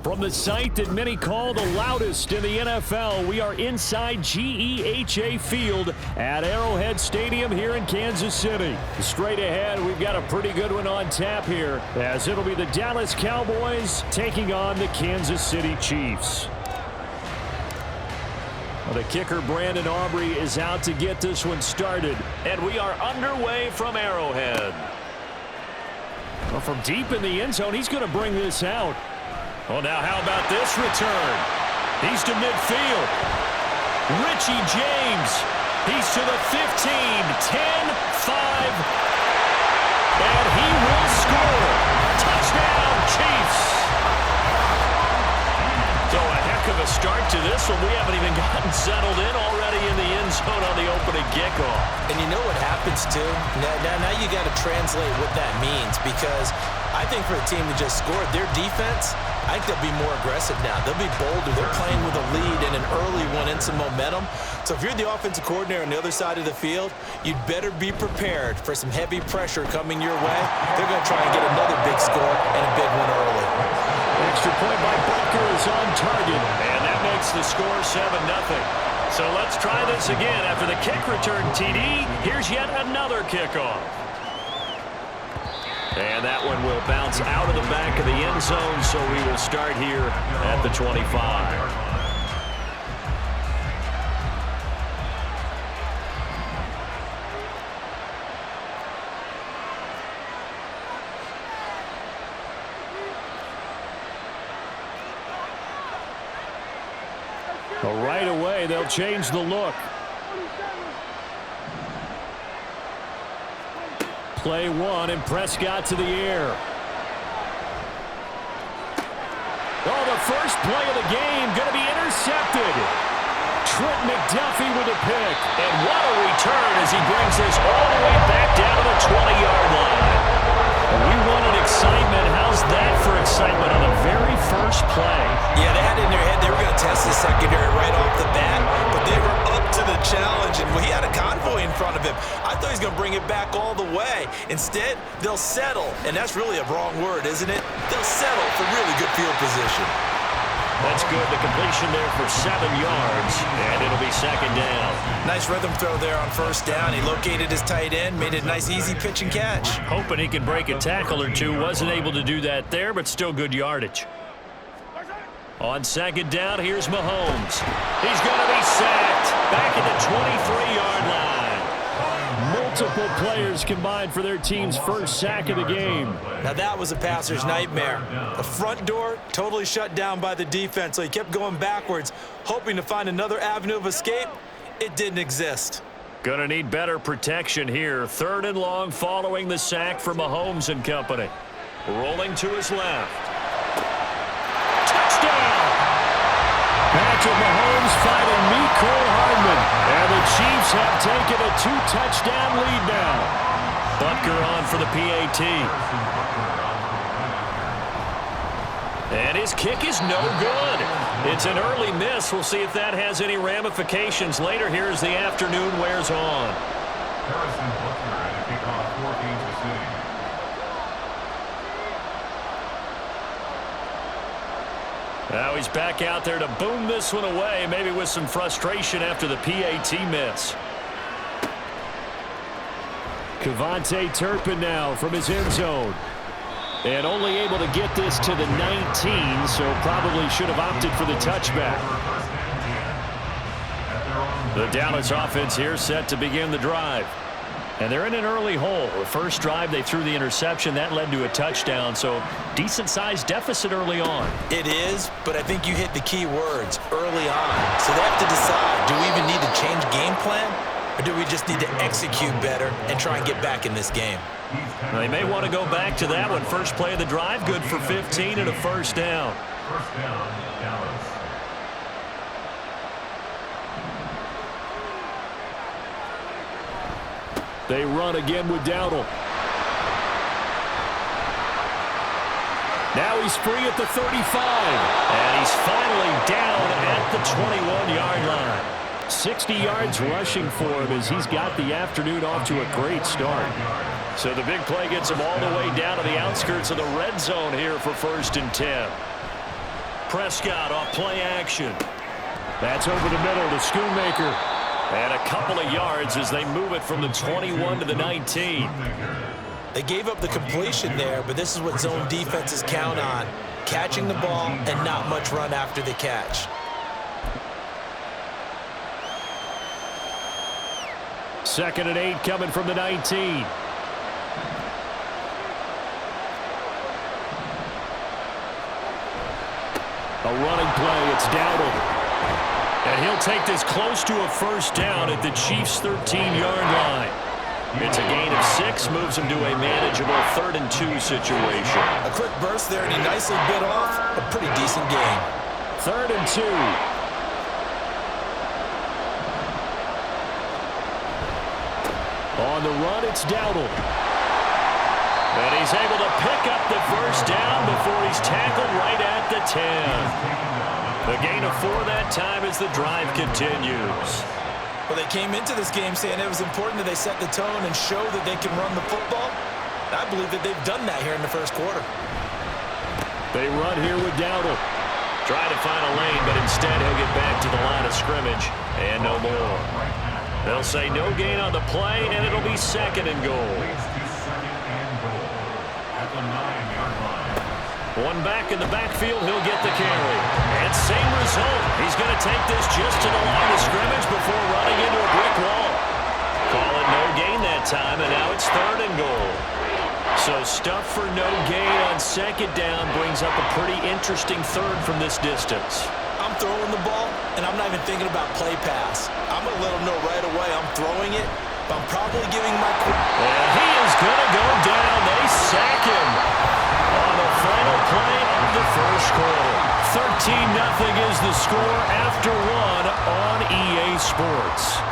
From the site that many call the loudest in the NFL, we are inside GEHA Field at Arrowhead Stadium here in Kansas City. Straight ahead, we've got a pretty good one on tap here, as it'll be the Dallas Cowboys taking on the Kansas City Chiefs. The kicker, Brandon Aubrey, is out to get this one started. And we are underway from Arrowhead. Well, from deep in the end zone, he's going to bring this out. Well, now how about this return? He's to midfield. Richie James. He's to the 15, 10, 5. And he will score. Touchdown, Chiefs. So a heck of a start to this one. We haven't even gotten settled in already in the end zone on the opening kickoff. And you know what happens, too? Now you got to translate what that means, because I think for a team that just scored, their defense, I think they'll be more aggressive now. They'll be bolder. They're playing with a lead and an early one and some momentum. So if you're the offensive coordinator on the other side of the field, you'd better be prepared for some heavy pressure coming your way. They're going to try and get another big score and a big one early. Extra point by Butker is on target. And that makes the score 7-0. So let's try this again. After the kick return TD, here's yet another kickoff. And that one will bounce out of the back of the end zone, so we will start here at the 25. Well, right away, they'll change the look. Play one, and Prescott to the air. Oh, the first play of the game going to be intercepted. Trent McDuffie with a pick. And what a return as he brings this all the way back down to the 20-yard line. And we wanted excitement. How's that for excitement on the very first play? Yeah, they had it in their head they were going to test the secondary right off the bat, but they were up to the challenge, and we had a convoy in front of him. I thought he was going to bring it back all the way. Instead, they'll settle, and that's really a wrong word, isn't it? They'll settle for really good field position. That's good. The completion there for 7 yards, and it'll be second down. Nice rhythm throw there on first down. He located his tight end, made it a nice, easy pitch and catch. Hoping he can break a tackle or two. Wasn't able to do that there, but still good yardage. On second down, here's Mahomes. He's going to be sacked back at the 23-yard line. Multiple players combined for their team's first sack of the game. Now that was a passer's nightmare. The front door totally shut down by the defense, so he kept going backwards, hoping to find another avenue of escape. It didn't exist. Gonna need better protection here. 3rd and long following the sack for Mahomes and company. Rolling to his left. Touchdown! Patrick Mahomes fighting Mecole Hardman. And the Chiefs have taken a 2-touchdown lead now. Butker on for the PAT. And his kick is no good. It's an early miss. We'll see if that has any ramifications later here as the afternoon wears on. Now he's back out there to boom this one away, maybe with some frustration after the PAT miss. Kevontae Turpin now from his end zone. And only able to get this to the 19, so probably should have opted for the touchback. The Dallas offense here set to begin the drive. And they're in an early hole. The first drive, they threw the interception. That led to a touchdown, so decent-sized deficit early on. It is, but I think you hit the key words, early on. So they have to decide, do we even need to change game plan, or do we just need to execute better and try and get back in this game? They may want to go back to that one. First play of the drive, good for 15 and a first down. First down, Dallas. They run again with Dowdle. Now he's free at the 35. And he's finally down at the 21-yard line. 60 yards rushing for him as he's got the afternoon off to a great start. So the big play gets him all the way down to the outskirts of the red zone here for 1st and 10. Prescott off play action. That's over the middle to Schoonmaker. And a couple of yards as they move it from the 21 to the 19. They gave up the completion there, but this is what zone defenses count on. Catching the ball and not much run after the catch. Second and 8 coming from the 19. A running play, it's Dowdle. And he'll take this close to a first down at the Chiefs' 13-yard line. It's a gain of 6, moves him to a manageable 3rd and 2 situation. A quick burst there, and he nicely bit off a pretty decent gain. 3rd and 2. On the run, it's Dowdle. And he's able to pick up the first down before he's tackled right at the 10. The gain of 4 that time as the drive continues. Well, they came into this game saying it was important that they set the tone and show that they can run the football. I believe that they've done that here in the first quarter. They run here with Dowdle. Try to find a lane, but instead he'll get back to the line of scrimmage. And no more. They'll say no gain on the play, and it'll be 2nd and goal. One back in the backfield, he'll get the carry. And same result. He's going to take this just to the line of scrimmage before running into a brick wall. Call it no gain that time, and now it's 3rd and goal. So stuff for no gain on 2nd down brings up a pretty interesting 3rd from this distance. I'm throwing the ball, and I'm not even thinking about play pass. I'm going to let them know right away I'm throwing it, but I'm probably giving my... And he is going to go down. They sack him on the final play of the first quarter. 13-0 is the score after 1 on EA Sports.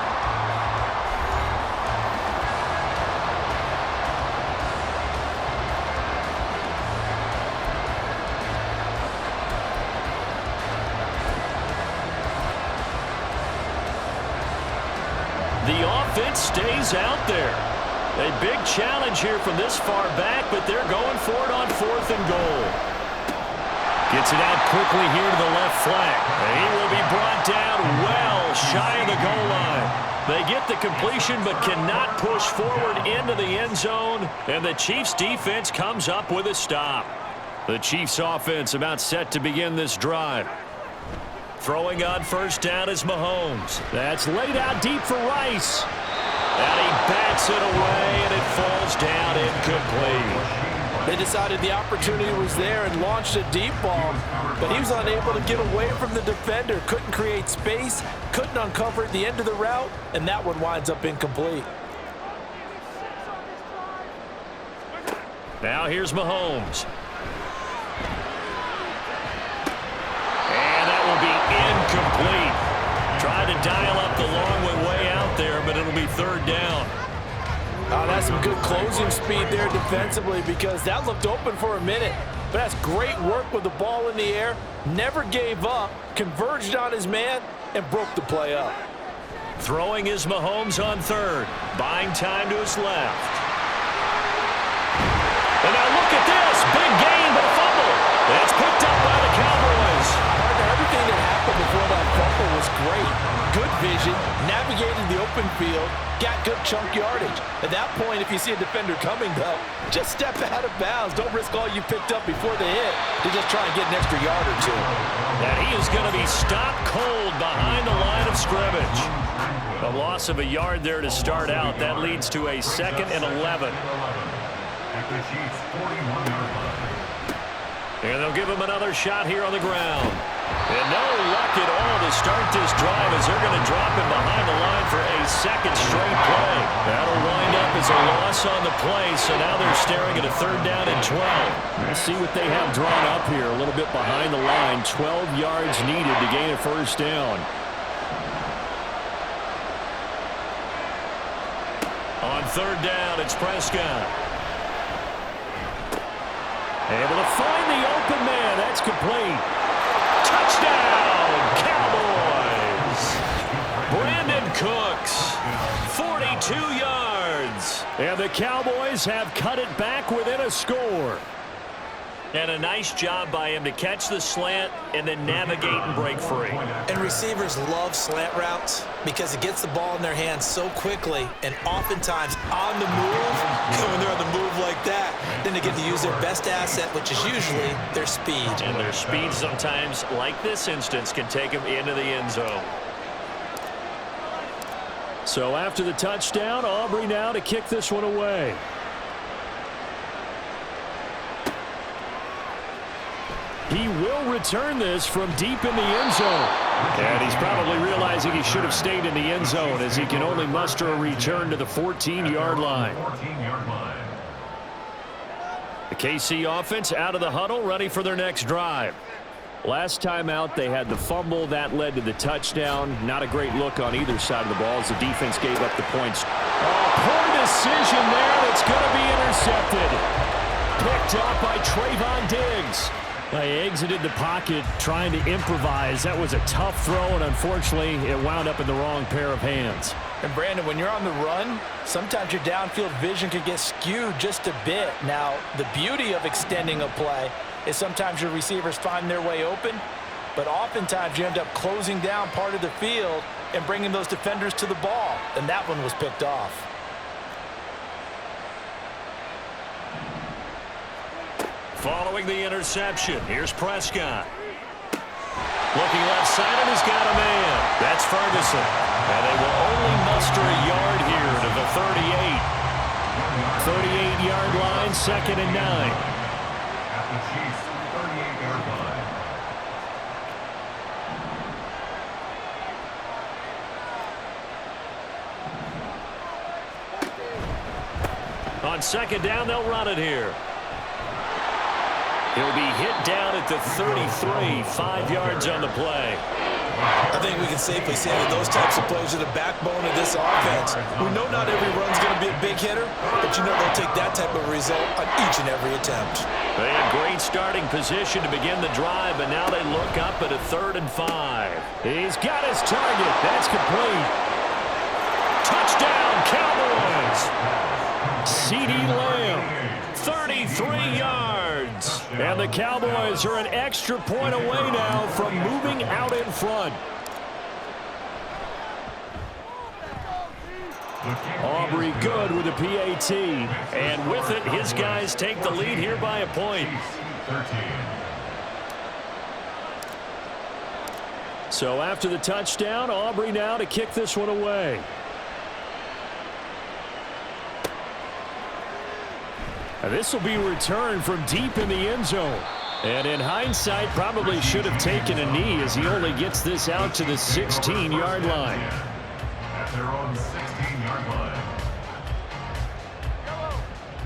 The offense stays out there. A big challenge here from this far back, but they're going for it on 4th and goal. Gets it out quickly here to the left flank. He will be brought down well shy of the goal line. They get the completion but cannot push forward into the end zone, and the Chiefs defense comes up with a stop. The Chiefs offense about set to begin this drive. Throwing on first down is Mahomes. That's laid out deep for Rice. And he bats it away, and it falls down incomplete. They decided the opportunity was there and launched a deep ball, but he was unable to get away from the defender. Couldn't create space, couldn't uncover at the end of the route, and that one winds up incomplete. Now here's Mahomes. And that will be incomplete. Tried to dial up the long way out there, but it'll be 3rd down. That's some good closing speed there defensively, because that looked open for a minute. But that's great work with the ball in the air. Never gave up, converged on his man, and broke the play up. Throwing is Mahomes on 3rd. Buying time to his left. And now look at this. Big gain, but a fumble. That's picked up by the Cowboys. Everything that happened before that fumble was great. Good vision, navigated the open field, got good chunk yardage. At that point, if you see a defender coming, though, just step out of bounds. Don't risk all you picked up before the hit to just try and get an extra yard or 2. And he is going to be stopped cold behind the line of scrimmage. A loss of a yard there to start out. That leads to a 2nd and 11. And they'll give him another shot here on the ground. And no luck at all to start this drive as they're going to drop him behind the line for a 2nd straight play. That'll wind up as a loss on the play, so now they're staring at a 3rd down and 12. Let's see what they have drawn up here. A little bit behind the line. 12 yards needed to gain a first down. On 3rd down, it's Prescott. Able to find the open man. That's complete. Touchdown, Cowboys. Brandon Cooks, 42 yards. And the Cowboys have cut it back within a score. And a nice job by him to catch the slant and then navigate and break free. And receivers love slant routes because it gets the ball in their hands so quickly and oftentimes on the move. When they're on the move like that, then they get to use their best asset, which is usually their speed. And their speed sometimes, like this instance, can take them into the end zone. So after the touchdown, Aubrey now to kick this one away. He will return this from deep in the end zone. And he's probably realizing he should have stayed in the end zone as he can only muster a return to the 14-yard line. The KC offense out of the huddle, ready for their next drive. Last time out, they had the fumble. That led to the touchdown. Not a great look on either side of the ball as the defense gave up the points. Oh, poor decision there. That's going to be intercepted. Picked up by Trayvon Diggs. They exited the pocket trying to improvise. That was a tough throw, and unfortunately, it wound up in the wrong pair of hands. And Brandon, when you're on the run, sometimes your downfield vision can get skewed just a bit. Now, the beauty of extending a play is sometimes your receivers find their way open, but oftentimes you end up closing down part of the field and bringing those defenders to the ball, and that one was picked off. Following the interception, here's Prescott. Looking left side, and he's got a man. That's Ferguson. And they will only muster a yard here to the 38. 38-yard line, 2nd and 9. At the Chiefs' 38-yard line. On 2nd down, they'll run it here. He'll be hit down at the 33, 5 yards on the play. I think we can safely say that those types of plays are the backbone of this offense. We know not every run's going to be a big hitter, but you know they'll take that type of result on each and every attempt. They had great starting position to begin the drive, but now they look up at a 3rd and 5. He's got his target. That's complete. Touchdown, Cowboys. CeeDee Lamb, 33 yards. And the Cowboys are an extra point away now from moving out in front. Aubrey good with a PAT. And with it, his guys take the lead here by a point. So after the touchdown, Aubrey now to kick this one away. And this will be returned from deep in the end zone. And in hindsight, probably should have taken a knee as he only gets this out to the 16-yard line. At their own 16-yard line.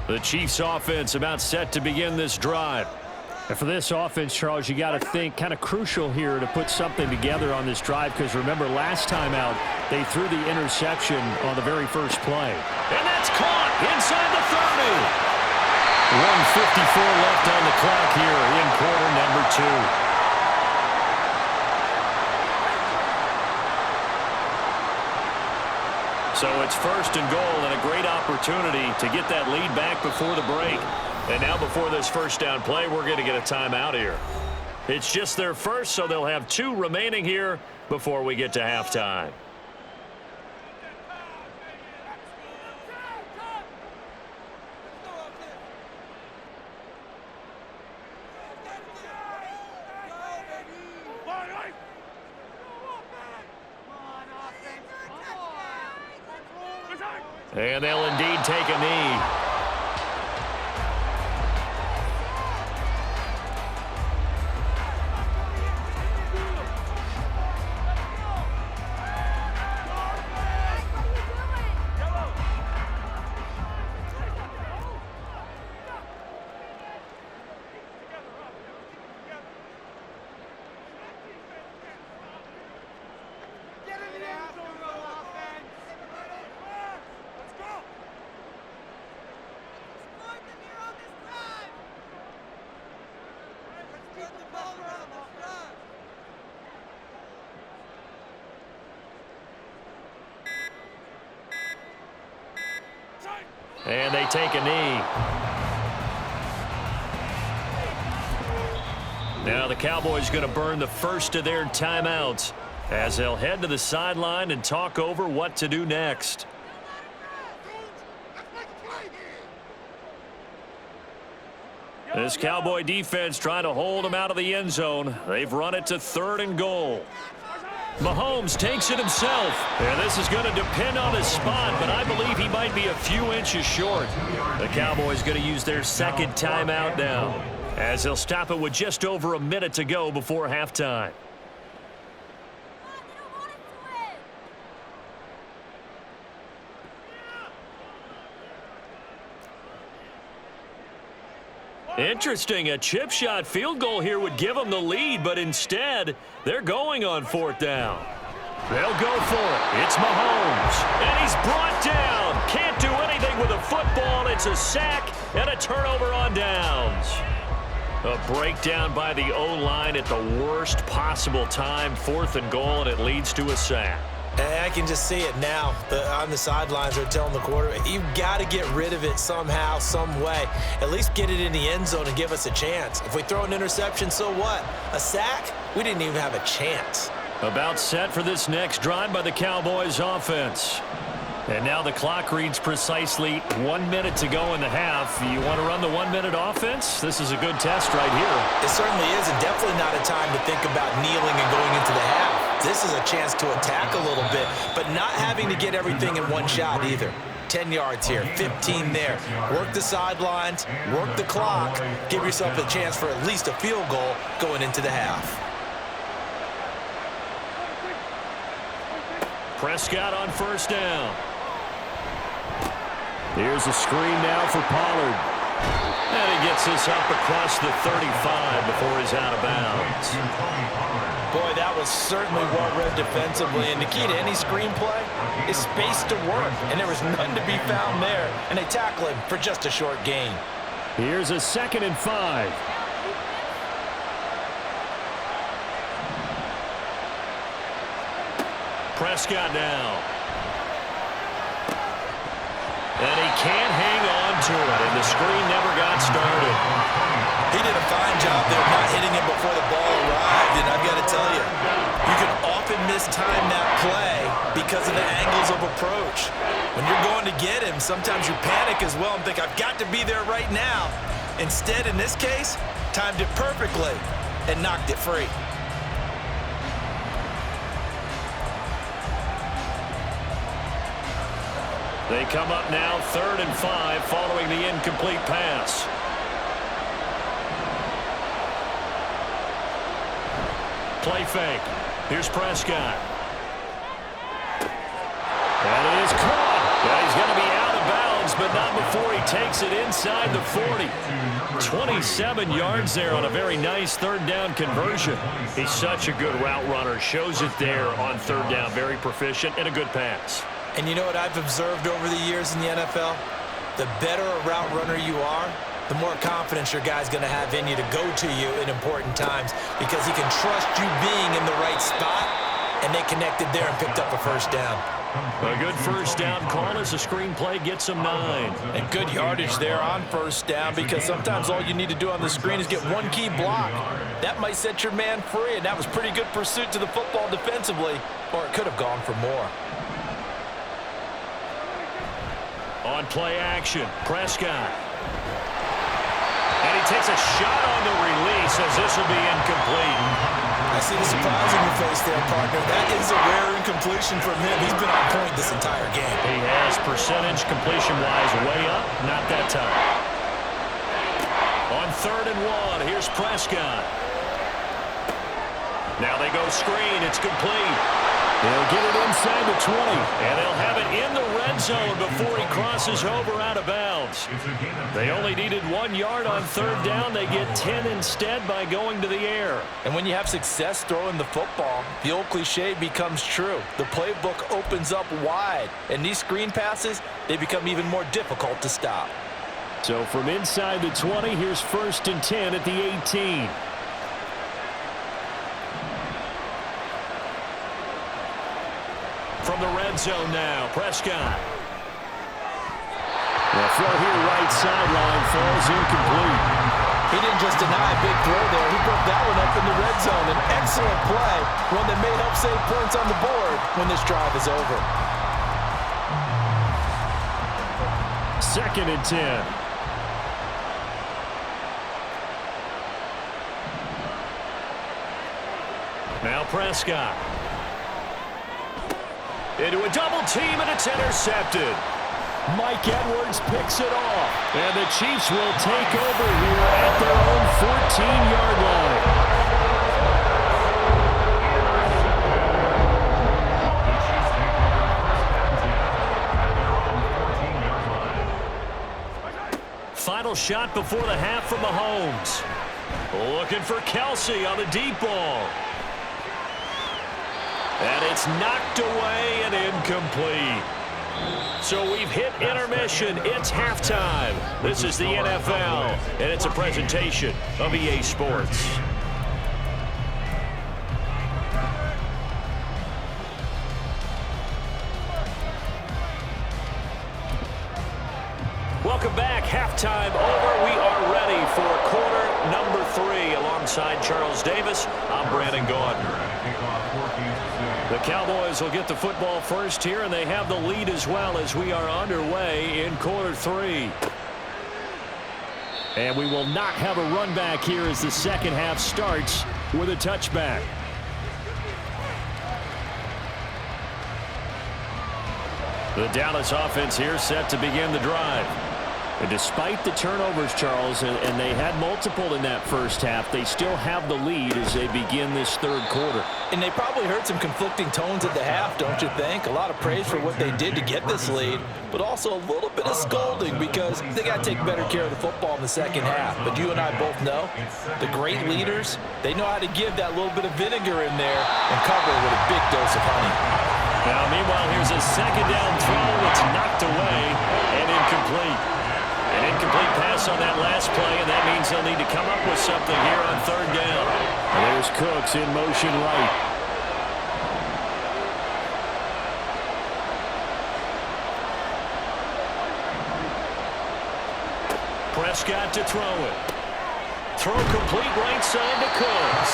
The Chiefs offense about set to begin this drive. And for this offense, Charles, you got to think kind of crucial here to put something together on this drive, because remember last time out, they threw the interception on the very first play. And that's caught inside the 30. 1:54 left on the clock here in quarter number 2. So it's 1st and goal and a great opportunity to get that lead back before the break. And now before this first down play, we're going to get a timeout here. It's just their first, so they'll have 2 remaining here before we get to halftime. And they'll indeed take a knee. And they take a knee. Now the Cowboys going to burn the first of their timeouts as they'll head to the sideline and talk over what to do next. This Cowboy defense trying to hold them out of the end zone. They've run it to 3rd and goal. Mahomes takes it himself. And this is going to depend on his spot, but I believe he might be a few inches short. The Cowboys going to use their second timeout now, as they'll stop it with just over a minute to go before halftime. Interesting, a chip shot field goal here would give them the lead, but instead, they're going on 4th down. They'll go for it. It's Mahomes, and he's brought down. Can't do anything with a football. It's a sack and a turnover on downs. A breakdown by the O-line at the worst possible time. 4th and goal, and it leads to a sack. I can just see it now. On the sidelines, they're telling the quarterback, you've got to get rid of it somehow, some way. At least get it in the end zone and give us a chance. If we throw an interception, so what? A sack? We didn't even have a chance. About set for this next drive by the Cowboys offense. And now the clock reads precisely 1 minute to go in the half. You want to run the 1 minute offense? This is a good test right here. It certainly is, and definitely not a time to think about kneeling and going into the half. This is a chance to attack a little bit, but not having to get everything in one shot either. 10 yards here, 15 there. Work the sidelines, work the clock, give yourself a chance for at least a field goal going into the half. Prescott on 1st down. Here's a screen now for Pollard. And he gets this up across the 35 before he's out of bounds. Boy, that was certainly well-read defensively, and the key to any screenplay is space to work, and there was none to be found there, and they tackle him for just a short gain. Here's a 2nd and 5. Prescott now. And he can't hang on to it, and the screen never got started. He did a fine job there not hitting him before the ball arrived, and I've got to tell you, you can often mistime that play because of the angles of approach. When you're going to get him, sometimes you panic as well and think, I've got to be there right now. Instead, in this case, timed it perfectly and knocked it free. They come up now 3rd and 5 following the incomplete pass. Play fake. Here's Prescott. And it is caught. Yeah, he's going to be out of bounds, but not before he takes it inside the 40. 27 yards there on a very nice 3rd down conversion. He's such a good route runner. Shows it there on 3rd down. Very proficient and a good pass. And you know what I've observed over the years in the NFL? The better a route runner you are, the more confidence your guy's going to have in you to go to you in important times because he can trust you being in the right spot, and they connected there and picked up a 1st down. A good 1st down call as the screenplay gets him 9. And good yardage there on 1st down because sometimes all you need to do on the screen is get one key block. That might set your man free, and that was pretty good pursuit to the football defensively, or it could have gone for more. On play action, Prescott. And he takes a shot on the release as this will be incomplete. I see the surprise in your face there, partner. That is a rare incompletion from him. He's been on point this entire game. He has percentage completion-wise way up, not that time. On 3rd and 1, here's Prescott. Now they go screen. It's complete. They'll get it inside the 20, and they'll have it in the red zone before he crosses over out of bounds. They only needed 1 yard on 3rd down. They get 10 instead by going to the air. And when you have success throwing the football, the old cliche becomes true. The playbook opens up wide, and these screen passes, they become even more difficult to stop. So from inside the 20, here's 1st and 10 at the 18. From the red zone now, Prescott. The throw here right sideline falls incomplete. He didn't just deny a big throw there. He broke that one up in the red zone. An excellent play, one that may help save points on the board when this drive is over. 2nd and 10. Now Prescott. Into a double team, and it's intercepted. Mike Edwards picks it off. And the Chiefs will take over here at their own 14-yard line. Final shot before the half from Mahomes. Looking for Kelsey on the deep ball. And it's knocked away and incomplete. So we've hit intermission. It's halftime. This is the NFL, and it's a presentation of EA Sports. Welcome back. Halftime over. We are ready for quarter number 3. Alongside Charles Davis, I'm Brandon Gaudin. The Cowboys will get the football first here, and they have the lead as well as we are underway in quarter 3. And we will not have a run back here as the second half starts with a touchback. The Dallas offense here set to begin the drive. And despite the turnovers, Charles, and they had multiple in that first half, they still have the lead as they begin this third quarter. And they probably heard some conflicting tones at the half, don't you think? A lot of praise for what they did to get this lead, but also a little bit of scolding because they got to take better care of the football in the second half. But you and I both know the great leaders, they know how to give that little bit of vinegar in there and cover it with a big dose of honey. Now, meanwhile, here's a second down throw. It's knocked away and incomplete. An incomplete pass on that last play, and that means they'll need to come up with something here on third down. And there's Cooks in motion right. Prescott to throw it. Throw complete right side to Cooks.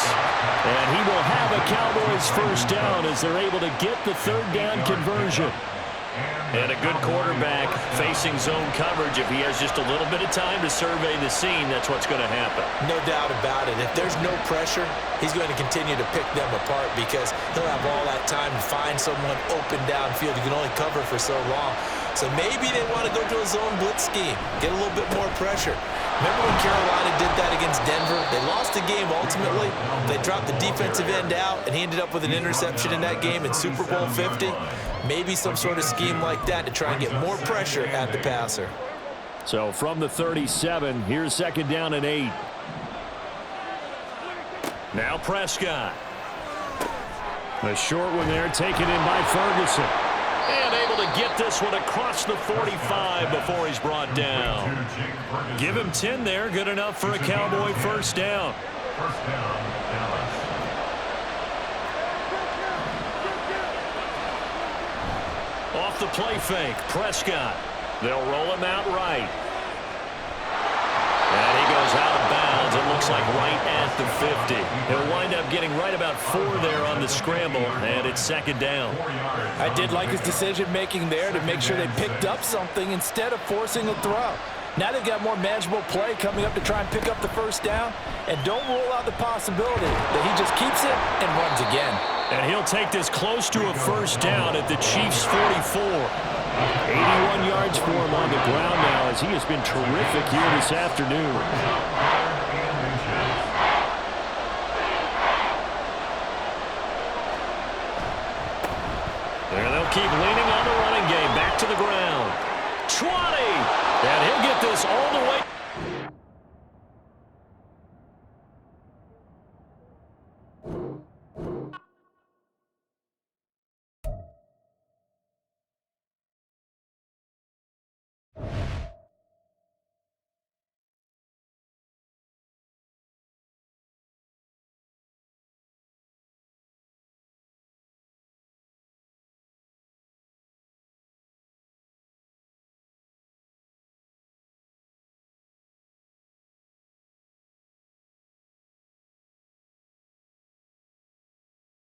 And he will have a Cowboys first down as they're able to get the third down conversion. And a good quarterback facing zone coverage. If he has just a little bit of time to survey the scene, that's what's going to happen. No doubt about it. If there's no pressure, he's going to continue to pick them apart because he'll have all that time to find someone open downfield. He can only cover for so long. So maybe they want to go to a zone blitz scheme, get a little bit more pressure. Remember when Carolina did that against Denver? They lost the game ultimately. They dropped the defensive end out, and he ended up with an interception in that game in Super Bowl 50. Maybe some sort of scheme like that to try and get more pressure at the passer. So from the 37, here's second down and 8. Now Prescott. The short one there taken in by Ferguson. And able to get this one across the 45 before he's brought down. Give him 10 there. Good enough for a Cowboy first down. First down, Dallas. Off the play fake, Prescott. They'll roll him out right. And he goes out of bounds. It looks like right at the 50. He'll wind up getting right about 4 there on the scramble, and it's second down. I did like his decision-making there to make sure they picked up something instead of forcing a throw. Now they've got more manageable play coming up to try and pick up the first down, and don't rule out the possibility that he just keeps it and runs again. And he'll take this close to a first down at the Chiefs' 44. 81 yards for him on the ground now as he has been terrific here this afternoon. And they'll keep leaning on the running game. Back to the ground. 20! And he'll get this all the way